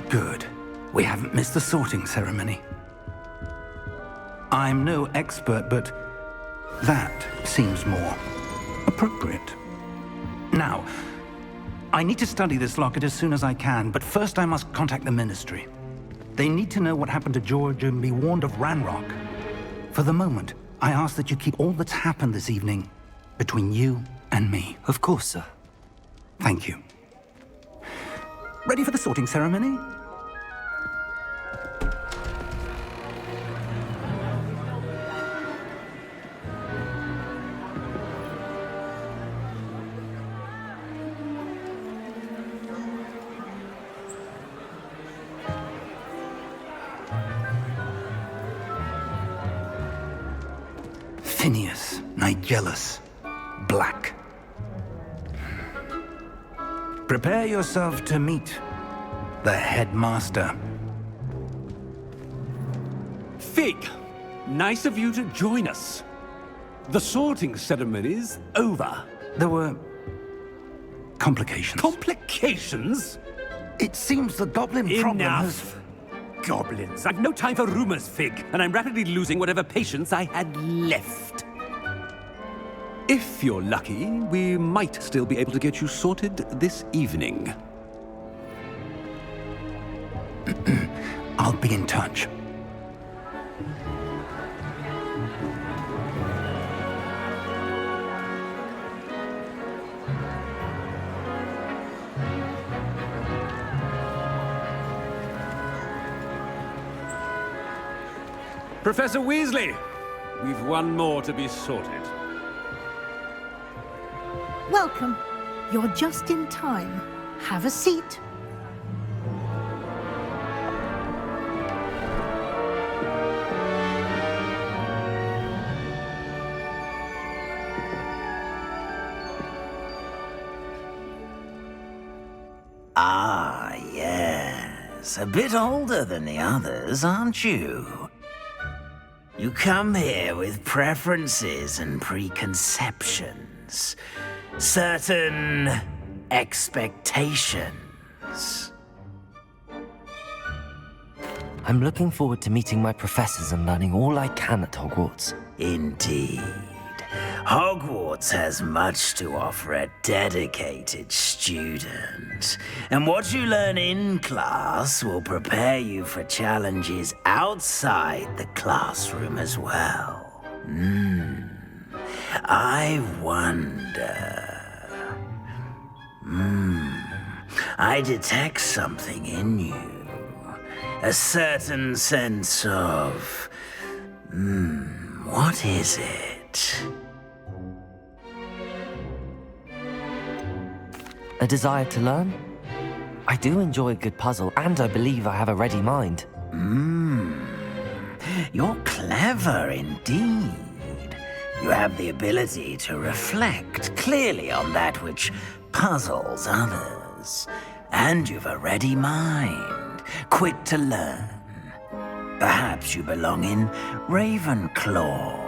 Good. We haven't missed the sorting ceremony. I'm no expert, but that seems more appropriate. Now, I need to study this locket as soon as I can, but first I must contact the Ministry. They need to know what happened to George and be warned of Ranrock. For the moment, I ask that you keep all that's happened this evening between you and me. Of course, sir. Thank you. Ready for the sorting ceremony? Phineas, Nigellus, Black. Prepare yourself to meet the headmaster. Fig, nice of you to join us. The sorting ceremony's over. There were complications. Complications? It seems the goblin problem has... Enough! Goblins. I've no time for rumors, Fig, and I'm rapidly losing whatever patience I had left. If you're lucky, we might still be able to get you sorted this evening. I'll be in touch. Professor Weasley, we've one more to be sorted. Welcome. You're just in time. Have a seat. Ah, yes. A bit older than the others, aren't you? You come here with preferences and preconceptions. Certain expectations. I'm looking forward to meeting my professors and learning all I can at Hogwarts. Indeed. Hogwarts has much to offer a dedicated student. And what you learn in class will prepare you for challenges outside the classroom as well. I wonder... I detect something in you. A certain sense of... what is it? A desire to learn? I do enjoy a good puzzle, and I believe I have a ready mind. You're clever indeed. You have the ability to reflect clearly on that which puzzles others. And you've a ready mind, quick to learn. Perhaps you belong in Ravenclaw.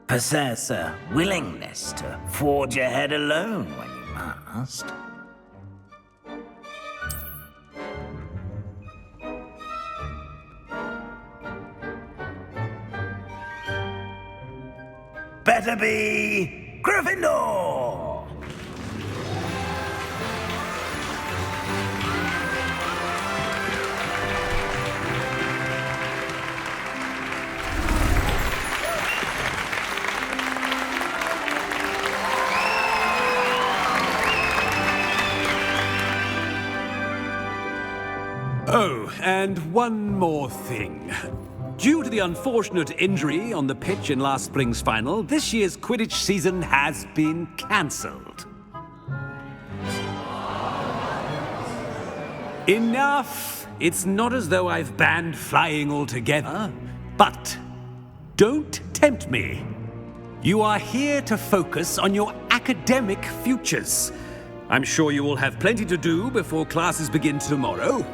Possess a willingness to forge ahead alone when you must. Better be Gryffindor! Oh, and one more thing. Due to the unfortunate injury on the pitch in last spring's final, this year's Quidditch season has been cancelled. Enough it's not as though I've banned flying altogether, but don't tempt me. You are here to focus on your academic futures. I'm sure you will have plenty to do before classes begin tomorrow.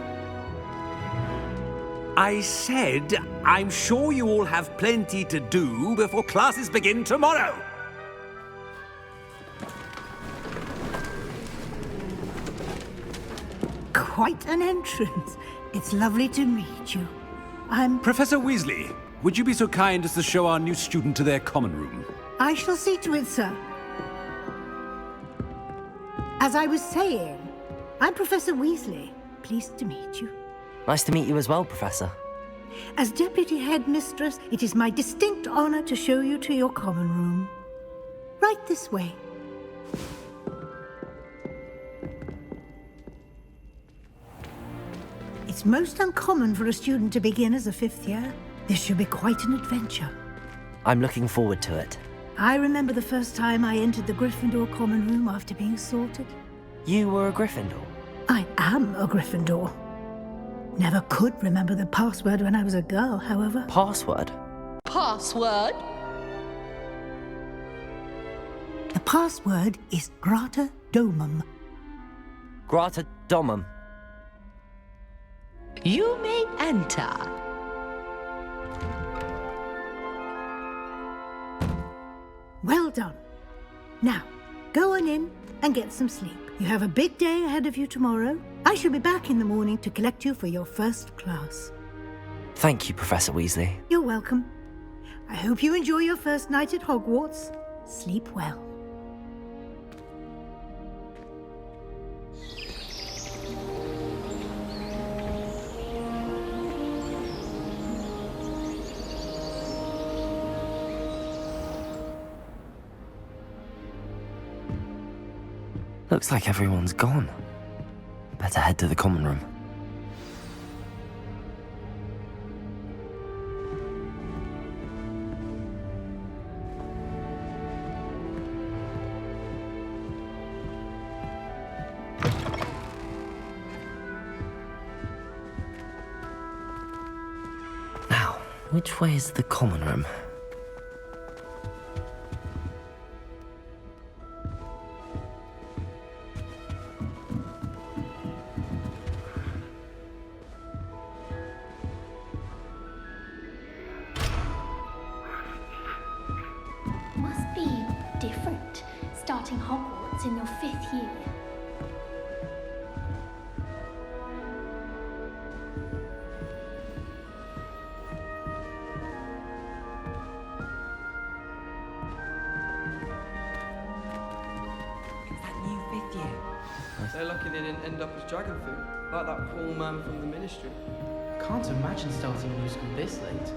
I said, I'm sure you all have plenty to do before classes begin tomorrow. Quite an entrance. It's lovely to meet you. Professor Weasley, would you be so kind as to show our new student to their common room? I shall see to it, sir. As I was saying, I'm Professor Weasley. Pleased to meet you. Nice to meet you as well, Professor. As Deputy Headmistress, it is my distinct honor to show you to your common room. Right this way. It's most uncommon for a student to begin as a fifth year. This should be quite an adventure. I'm looking forward to it. I remember the first time I entered the Gryffindor common room after being sorted. You were a Gryffindor? I am a Gryffindor. Never could remember the password when I was a girl, however. Password? Password? The password is Grata Domum. Grata Domum. You may enter. Well done. Now, go on in and get some sleep. You have a big day ahead of you tomorrow. I shall be back in the morning to collect you for your first class. Thank you, Professor Weasley. You're welcome. I hope you enjoy your first night at Hogwarts. Sleep well. Looks like everyone's gone. Better head to the common room. Now, which way is the common room? Must be different, starting Hogwarts in your 5th year. It's that new 5th year. They're lucky they didn't end up as dragon food, like that poor man from the Ministry. Can't imagine starting a new school this late.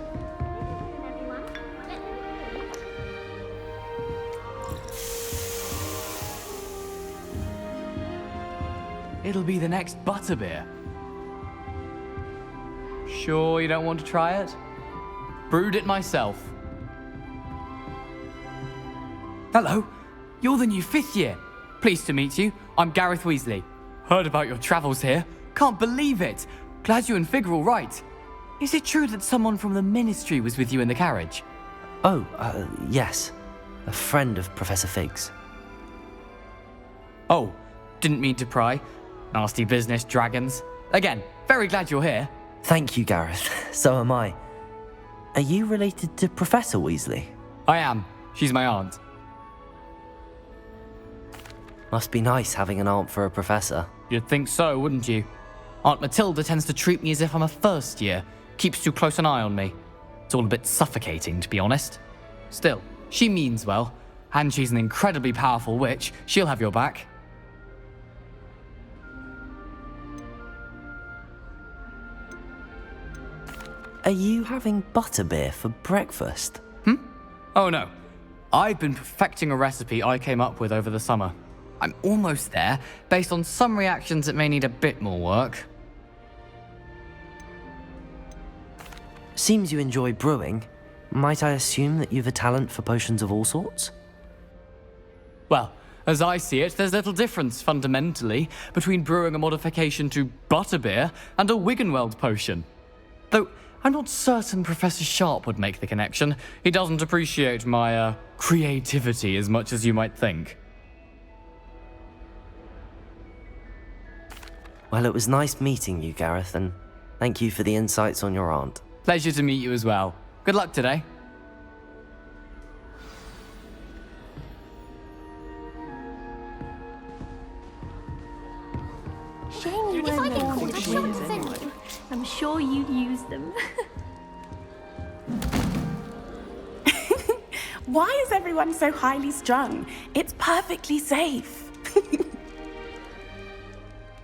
It'll be the next butterbeer. Sure you don't want to try it? Brewed it myself. Hello, you're the new 5th year. Pleased to meet you. I'm Gareth Weasley. Heard about your travels here. Can't believe it. Glad you and Fig are all right. Is it true that someone from the Ministry was with you in the carriage? Oh, yes. A friend of Professor Fig's. Oh, didn't mean to pry. Nasty business, dragons. Again, very glad you're here. Thank you, Gareth. So am I. Are you related to Professor Weasley? I am. She's my aunt. Must be nice having an aunt for a professor. You'd think so, wouldn't you? Aunt Matilda tends to treat me as if I'm a first year. Keeps too close an eye on me. It's all a bit suffocating, to be honest. Still, she means well. And she's an incredibly powerful witch. She'll have your back. Are you having butterbeer for breakfast? Oh no. I've been perfecting a recipe I came up with over the summer. I'm almost there. Based on some reactions, it may need a bit more work. Seems you enjoy brewing. Might I assume that you've a talent for potions of all sorts? Well, As I see it, there's little difference, fundamentally, between brewing a modification to butterbeer and a Wiggenweld potion. Though, I'm not certain Professor Sharp would make the connection. He doesn't appreciate my, creativity as much as you might think. Well, it was nice meeting you, Gareth, and thank you for the insights on your aunt. Pleasure to meet you as well. Good luck today. Shame you weren't there for the quiz. I'm sure you'd use them. Why is everyone so highly strung? It's perfectly safe.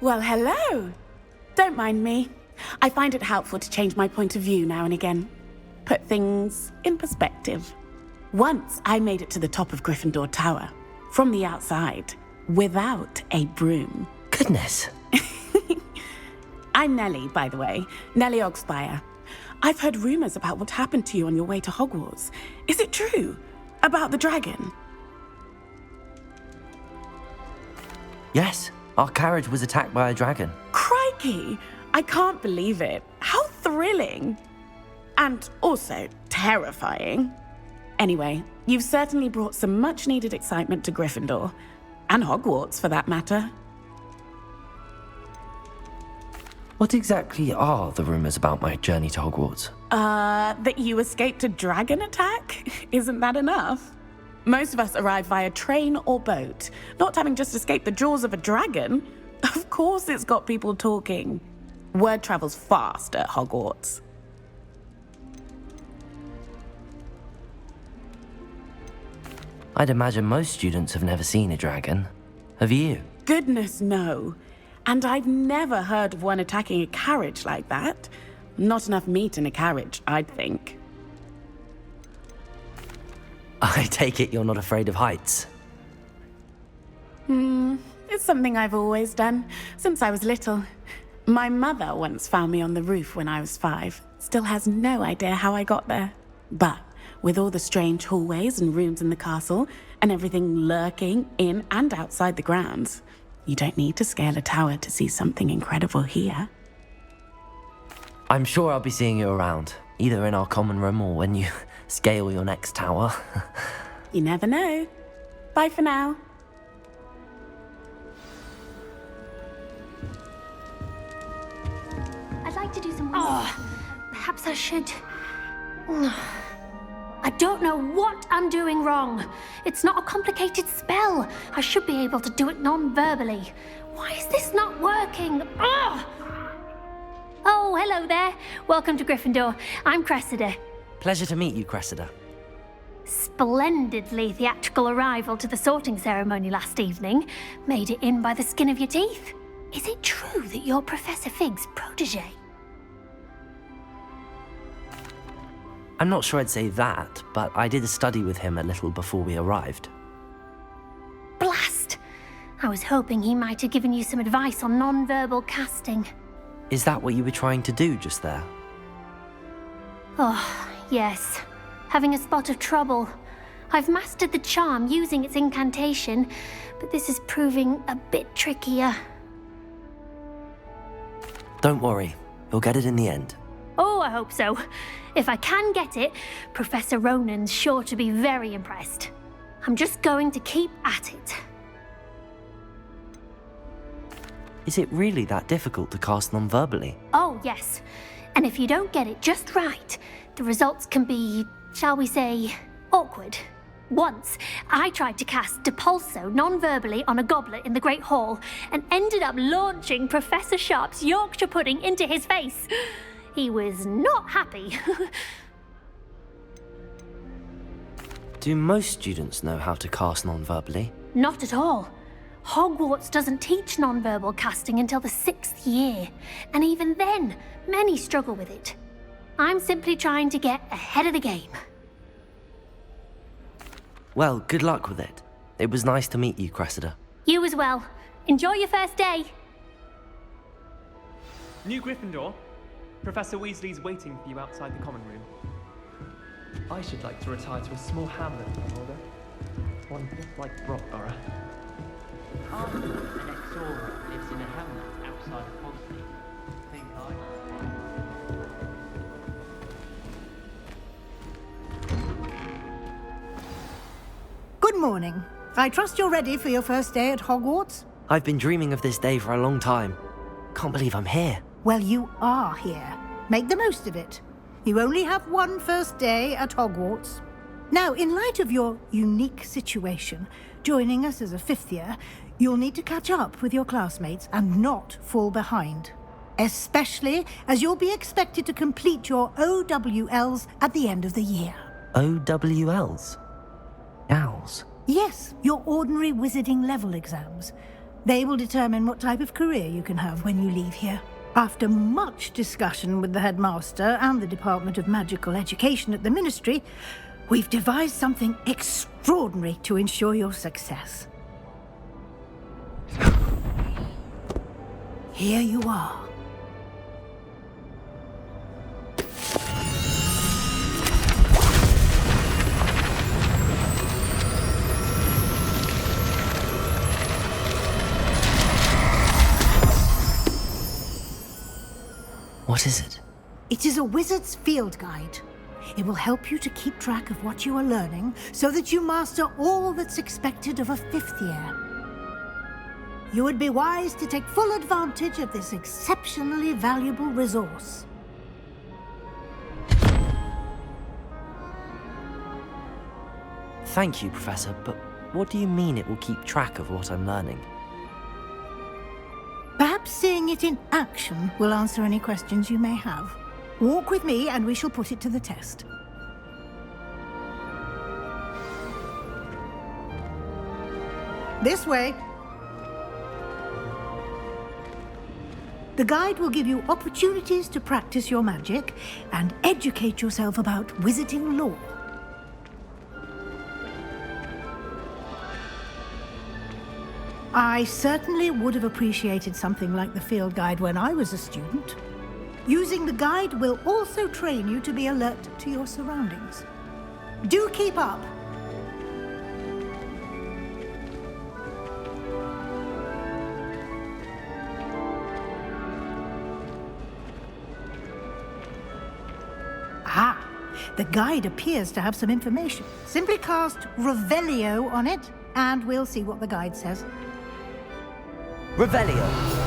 Well, hello. Don't mind me. I find it helpful to change my point of view now and again. Put things in perspective. Once I made it to the top of Gryffindor Tower, from the outside, without a broom. Goodness. I'm Nellie, by the way. Nellie Ogspire. I've heard rumors about what happened to you on your way to Hogwarts. Is it true? About the dragon? Yes, our carriage was attacked by a dragon. Crikey! I can't believe it. How thrilling! And also terrifying. Anyway, you've certainly brought some much-needed excitement to Gryffindor. And Hogwarts, for that matter. What exactly are the rumors about my journey to Hogwarts? That you escaped a dragon attack? Isn't that enough? Most of us arrive via train or boat, not having just escaped the jaws of a dragon. Of course it's got people talking. Word travels fast at Hogwarts. I'd imagine most students have never seen a dragon. Have you? Goodness, no. And I've never heard of one attacking a carriage like that. Not enough meat in a carriage, I'd think. I take it you're not afraid of heights. It's something I've always done, since I was little. My mother once found me on the roof when I was 5. Still has no idea how I got there. But with all the strange hallways and rooms in the castle, and everything lurking in and outside the grounds, you don't need to scale a tower to see something incredible here. I'm sure I'll be seeing you around, either in our common room or when you scale your next tower. You never know. Bye for now. I'd like to do some work. Perhaps I should. I don't know what I'm doing wrong. It's not a complicated spell. I should be able to do it non-verbally. Why is this not working? Ugh! Oh, hello there. Welcome to Gryffindor. I'm Cressida. Pleasure to meet you, Cressida. Splendidly theatrical arrival to the sorting ceremony last evening. Made it in by the skin of your teeth. Is it true that you're Professor Fig's protege? I'm not sure I'd say that, but I did study with him a little before we arrived. Blast! I was hoping he might have given you some advice on non-verbal casting. Is that what you were trying to do just there? Oh, yes. Having a spot of trouble. I've mastered the charm using its incantation, but this is proving a bit trickier. Don't worry, you'll get it in the end. Oh, I hope so. If I can get it, Professor Ronan's sure to be very impressed. I'm just going to keep at it. Is it really that difficult to cast non-verbally? Oh, yes. And if you don't get it just right, the results can be, shall we say, awkward. Once, I tried to cast Depulso non-verbally on a goblet in the Great Hall and ended up launching Professor Sharp's Yorkshire pudding into his face. He was not happy. Do most students know how to cast non-verbally? Not at all. Hogwarts doesn't teach non-verbal casting until the 6th year, and even then, many struggle with it. I'm simply trying to get ahead of the game. Well, good luck with it. It was nice to meet you, Cressida. You as well. Enjoy your first day. New Gryffindor, Professor Weasley's waiting for you outside the common room. I should like to retire to a small hamlet, my order. One like Brockborough. Arthur, an explorer, lives in a hamlet outside of Hogsmeade. Think Good morning. I trust you're ready for your first day at Hogwarts? I've been dreaming of this day for a long time. Can't believe I'm here. Well, you are here. Make the most of it. You only have one first day at Hogwarts. Now, in light of your unique situation, joining us as a fifth year, you'll need to catch up with your classmates and not fall behind. Especially as you'll be expected to complete your OWLs at the end of the year. OWLs? Owls? Yes, your ordinary wizarding level exams. They will determine what type of career you can have when you leave here. After much discussion with the headmaster and the Department of Magical Education at the Ministry, we've devised something extraordinary to ensure your success. Here you are. What is it? It is a wizard's field guide. It will help you to keep track of what you are learning so that you master all that's expected of a fifth year. You would be wise to take full advantage of this exceptionally valuable resource. Thank you, Professor, but what do you mean it will keep track of what I'm learning? Perhaps seeing it in action will answer any questions you may have. Walk with me and we shall put it to the test. This way. The guide will give you opportunities to practice your magic and educate yourself about wizarding lore. I certainly would have appreciated something like the field guide when I was a student. Using the guide will also train you to be alert to your surroundings. Do keep up! Ah, the guide appears to have some information. Simply cast Revelio on it, and we'll see what the guide says. Revelio!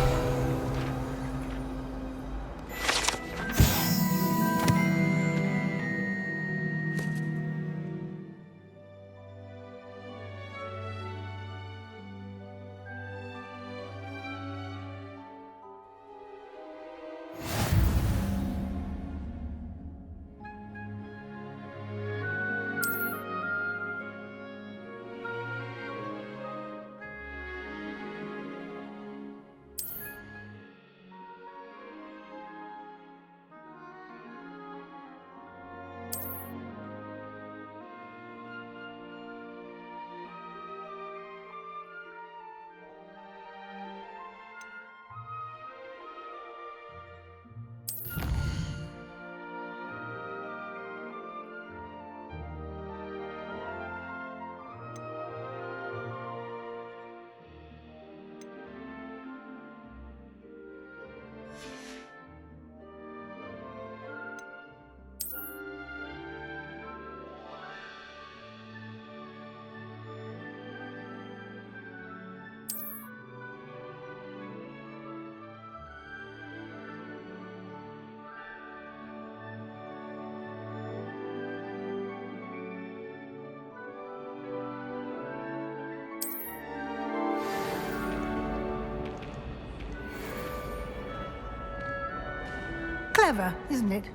Clever, isn't it?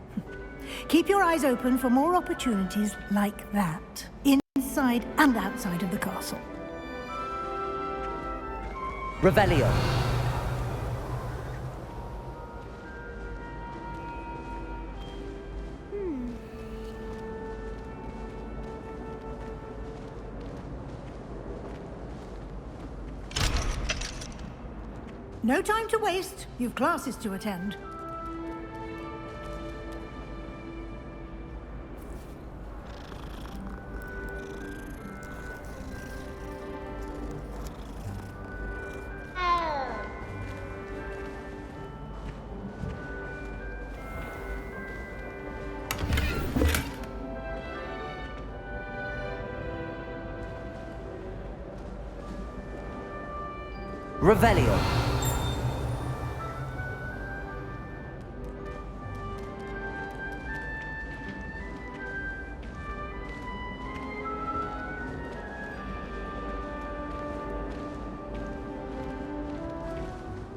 Keep your eyes open for more opportunities like that, inside and outside of the castle. Revelio! No time to waste. You've classes to attend. Revelio.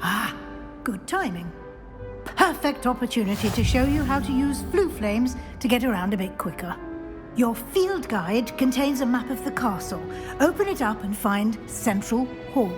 Ah, good timing. Perfect opportunity to show you how to use flue flames to get around a bit quicker. Your field guide contains a map of the castle. Open it up and find Central Hall.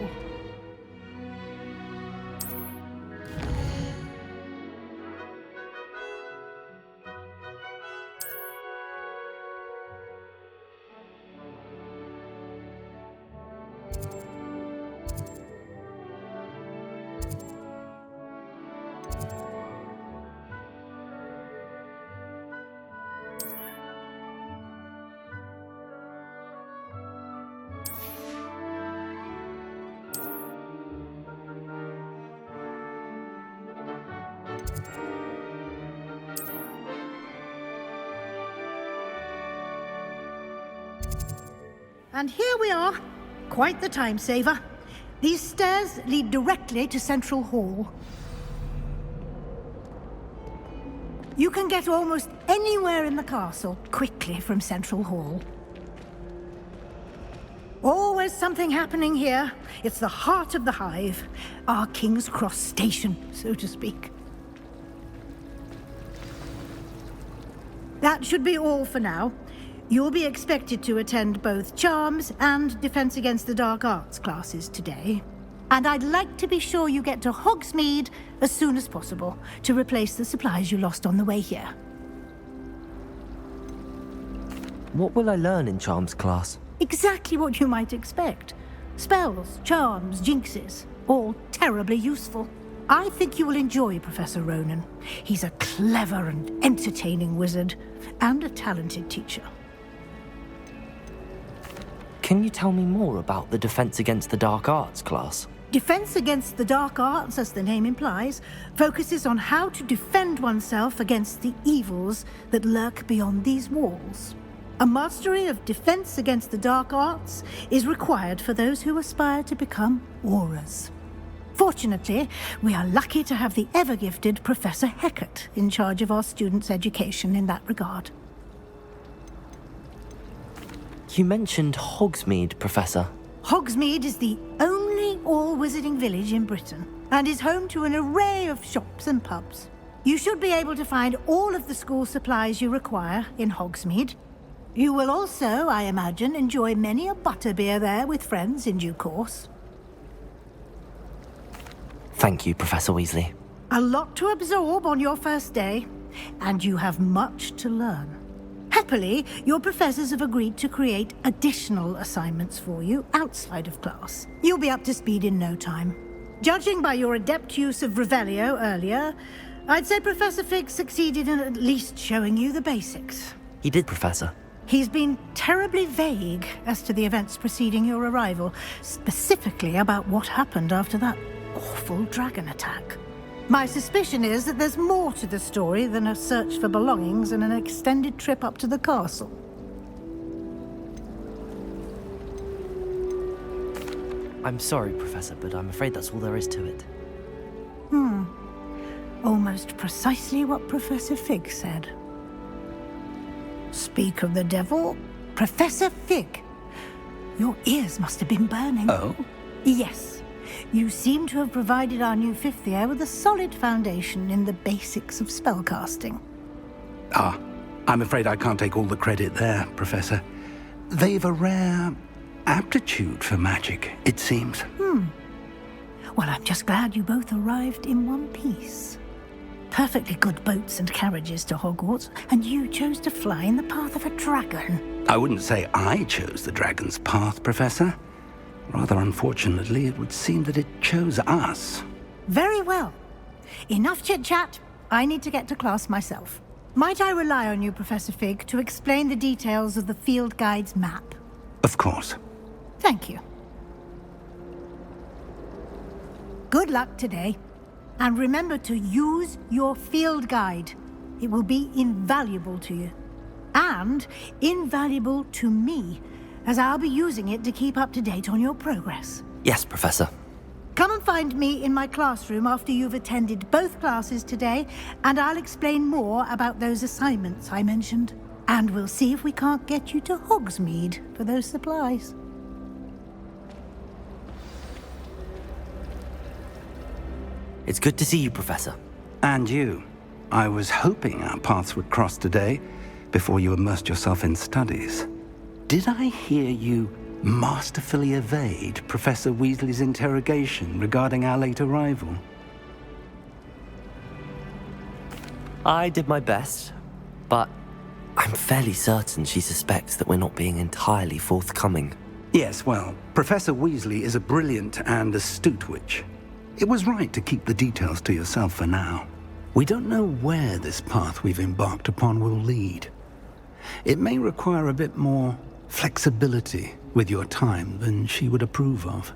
And here we are. Quite the time saver. These stairs lead directly to Central Hall. You can get almost anywhere in the castle quickly from Central Hall. Always something happening here. It's the heart of the hive. Our King's Cross station, so to speak. That should be all for now. You'll be expected to attend both Charms and Defense Against the Dark Arts classes today. And I'd like to be sure you get to Hogsmeade as soon as possible to replace the supplies you lost on the way here. What will I learn in Charms class? Exactly what you might expect. Spells, charms, jinxes, all terribly useful. I think you will enjoy Professor Ronan. He's a clever and entertaining wizard, and a talented teacher. Can you tell me more about the Defense Against the Dark Arts class? Defense Against the Dark Arts, as the name implies, focuses on how to defend oneself against the evils that lurk beyond these walls. A mastery of Defense Against the Dark Arts is required for those who aspire to become auras. Fortunately, we are lucky to have the ever-gifted Professor Hecat in charge of our students' education in that regard. You mentioned Hogsmeade, Professor. Hogsmeade is the only all-wizarding village in Britain, and is home to an array of shops and pubs. You should be able to find all of the school supplies you require in Hogsmeade. You will also, I imagine, enjoy many a butterbeer there with friends in due course. Thank you, Professor Weasley. A lot to absorb on your first day, and you have much to learn. Happily, your professors have agreed to create additional assignments for you outside of class. You'll be up to speed in no time. Judging by your adept use of Revelio earlier, I'd say Professor Fig succeeded in at least showing you the basics. He did, Professor. He's been terribly vague as to the events preceding your arrival, specifically about what happened after that awful dragon attack. My suspicion is that there's more to the story than a search for belongings and an extended trip up to the castle. I'm sorry, Professor, but I'm afraid that's all there is to it. Almost precisely what Professor Fig said. Speak of the devil, Professor Fig. Your ears must have been burning. Oh? Yes. You seem to have provided our new fifth year with a solid foundation in the basics of spellcasting. Ah, I'm afraid I can't take all the credit there, Professor. They've a rare aptitude for magic, it seems. Well, I'm just glad you both arrived in one piece. Perfectly good boats and carriages to Hogwarts, and you chose to fly in the path of a dragon. I wouldn't say I chose the dragon's path, Professor. Rather unfortunately, it would seem that it chose us. Very well. Enough chit-chat. I need to get to class myself. Might I rely on you, Professor Fig, to explain the details of the field guide's map? Of course. Thank you. Good luck today. And remember to use your field guide. It will be invaluable to you. And invaluable to me, as I'll be using it to keep up to date on your progress. Yes, Professor. Come and find me in my classroom after you've attended both classes today, and I'll explain more about those assignments I mentioned. And we'll see if we can't get you to Hogsmeade for those supplies. It's good to see you, Professor. And you. I was hoping our paths would cross today, before you immersed yourself in studies. Did I hear you masterfully evade Professor Weasley's interrogation regarding our late arrival? I did my best, but I'm fairly certain she suspects that we're not being entirely forthcoming. Yes, well, Professor Weasley is a brilliant and astute witch. It was right to keep the details to yourself for now. We don't know where this path we've embarked upon will lead. It may require a bit more flexibility with your time than she would approve of.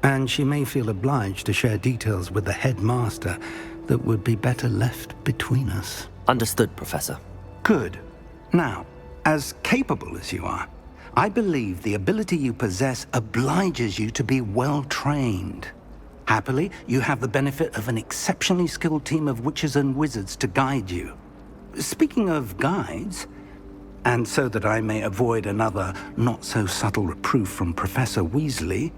And she may feel obliged to share details with the headmaster that would be better left between us. Understood, Professor. Good. Now, as capable as you are, I believe the ability you possess obliges you to be well trained. Happily, you have the benefit of an exceptionally skilled team of witches and wizards to guide you. Speaking of guides, and so that I may avoid another not-so-subtle reproof from Professor Weasley,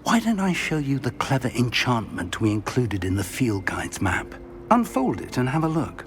why don't I show you the clever enchantment we included in the field guide's map? Unfold it and have a look.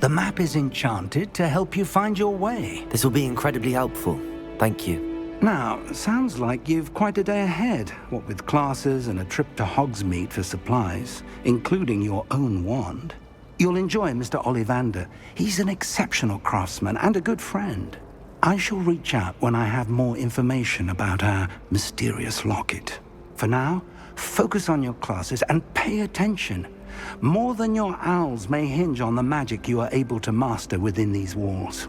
The map is enchanted to help you find your way. This will be incredibly helpful. Thank you. Now, sounds like you've quite a day ahead, what with classes and a trip to Hogsmeade for supplies, including your own wand. You'll enjoy Mr. Ollivander. He's an exceptional craftsman and a good friend. I shall reach out when I have more information about our mysterious locket. For now, focus on your classes and pay attention. More than your owls may hinge on the magic you are able to master within these walls.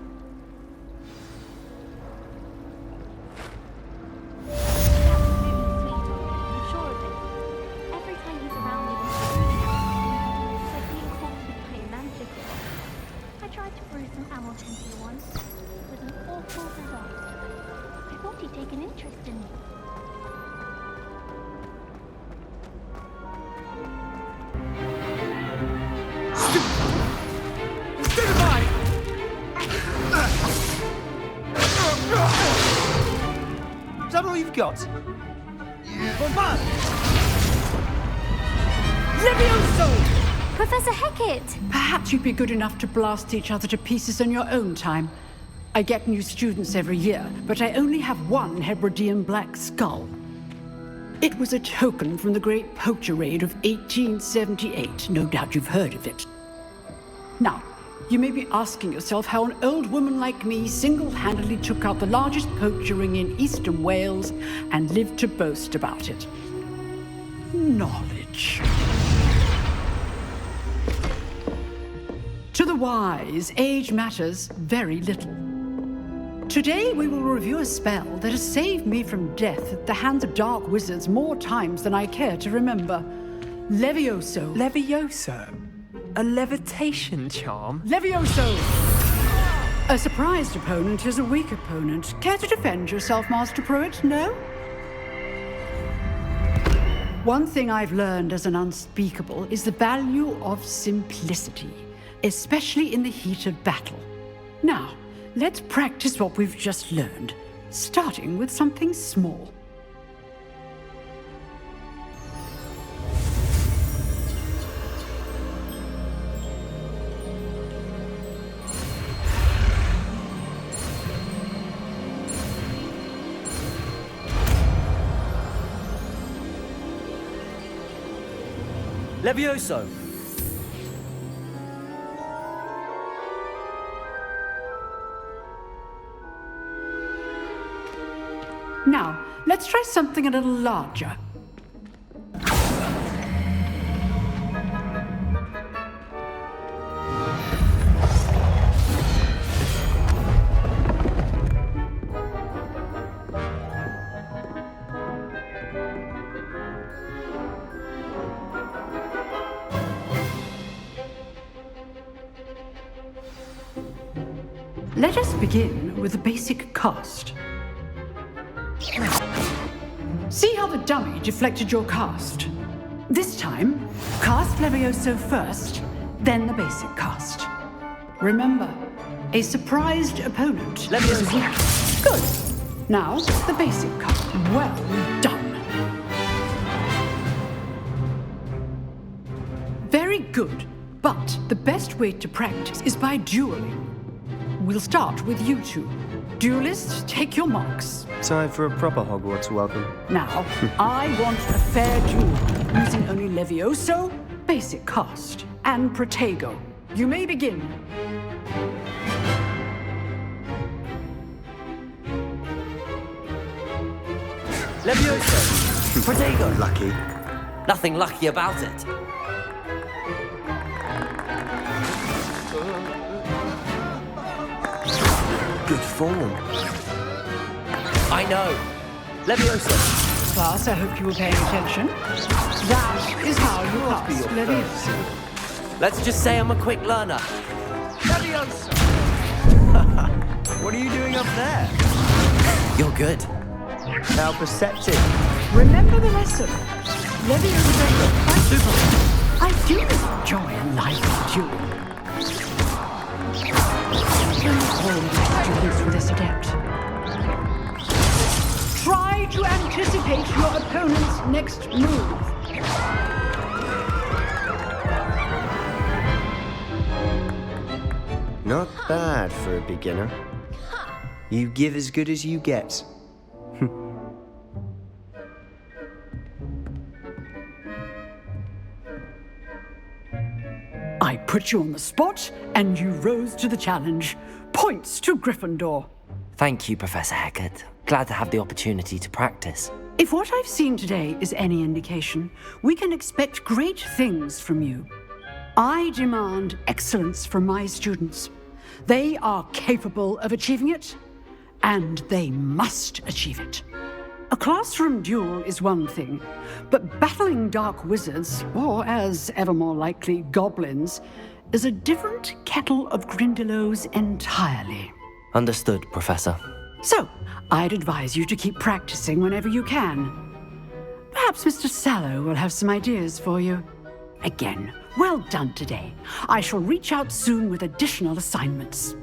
Is that all you've got? Levioso! Professor Hecat! Perhaps you'd be good enough to blast each other to pieces in your own time. I get new students every year, but I only have one Hebridean black skull. It was a token from the Great Poacher Raid of 1878. No doubt you've heard of it. Now, you may be asking yourself how an old woman like me single-handedly took out the largest poacher ring in eastern Wales and lived to boast about it. Knowledge. To the wise, age matters very little. Today we will review a spell that has saved me from death at the hands of dark wizards more times than I care to remember. Levioso. Levioso? A levitation charm? Levioso! A surprised opponent is a weak opponent. Care to defend yourself, Master Pruitt? No? One thing I've learned as an unspeakable is the value of simplicity, especially in the heat of battle. Now, let's practice what we've just learned, starting with something small. Levioso! Now, let's try something a little larger. Let us begin with the basic cast. See how the dummy deflected your cast? This time, cast Levioso first, then the basic cast. Remember, a surprised opponent is weak. Good. Now, the basic cast. Well done. Very good, but the best way to practice is by dueling. We'll start with you two. Duelists, take your marks. Time for a proper Hogwarts welcome. Now, I want a fair duel, using only Levioso, basic cast, and Protego. You may begin. Levioso! Protego! Lucky. Nothing lucky about it. Good form. I know. Levioso. Class, I hope you were paying attention. That is how you cast Levioso. Let's just say I'm a quick learner. Levioso! What are you doing up there? You're good. How perceptive. Remember the lesson. Levioso. Super. I do enjoy a lively duel. Students for this adept. Try to anticipate your opponent's next move. Not bad for a beginner. You give as good as you get. I put you on the spot, and you rose to the challenge. Points to Gryffindor. Thank you, Professor Hecat. Glad to have the opportunity to practice. If what I've seen today is any indication, we can expect great things from you. I demand excellence from my students. They are capable of achieving it, and they must achieve it. A classroom duel is one thing, but battling dark wizards, or as ever more likely, goblins, is a different kettle of Grindylows entirely. Understood, Professor. So, I'd advise you to keep practicing whenever you can. Perhaps Mr. Sallow will have some ideas for you. Again, well done today. I shall reach out soon with additional assignments.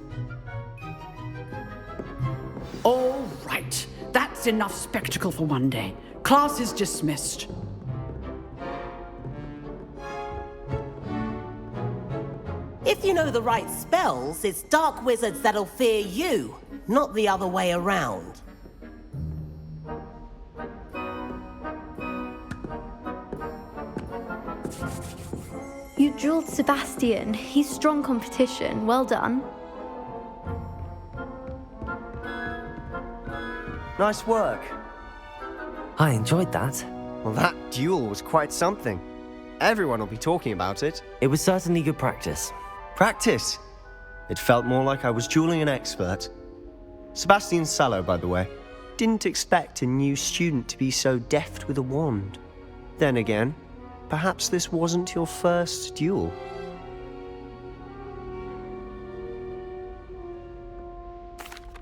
All right. That's enough spectacle for one day. Class is dismissed. If you know the right spells, it's dark wizards that'll fear you, not the other way around. You drilled Sebastian. He's strong competition. Well done. Nice work. I enjoyed that. Well, that duel was quite something. Everyone will be talking about it. It was certainly good practice. Practice? It felt more like I was dueling an expert. Sebastian Sallow, by the way. Didn't expect a new student to be so deft with a wand. Then again, perhaps this wasn't your first duel.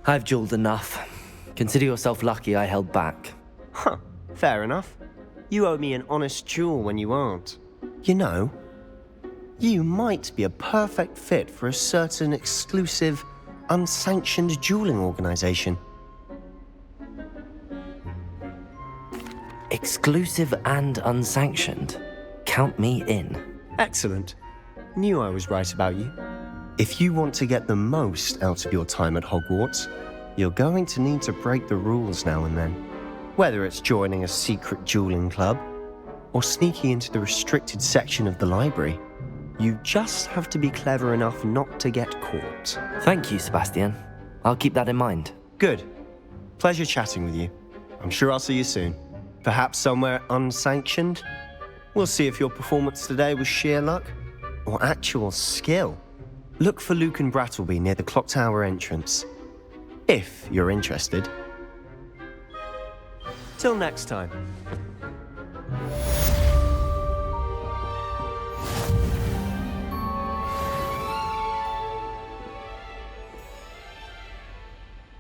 I've dueled enough. Consider yourself lucky I held back. Huh, fair enough. You owe me an honest duel when you aren't. You know, you might be a perfect fit for a certain exclusive, unsanctioned dueling organization. Exclusive and unsanctioned. Count me in. Excellent. Knew I was right about you. If you want to get the most out of your time at Hogwarts, you're going to need to break the rules now and then. Whether it's joining a secret dueling club, or sneaking into the restricted section of the library. You just have to be clever enough not to get caught. Thank you, Sebastian. I'll keep that in mind. Good. Pleasure chatting with you. I'm sure I'll see you soon. Perhaps somewhere unsanctioned? We'll see if your performance today was sheer luck or actual skill. Look for Luke and Brattleby near the clock tower entrance, if you're interested. Till next time.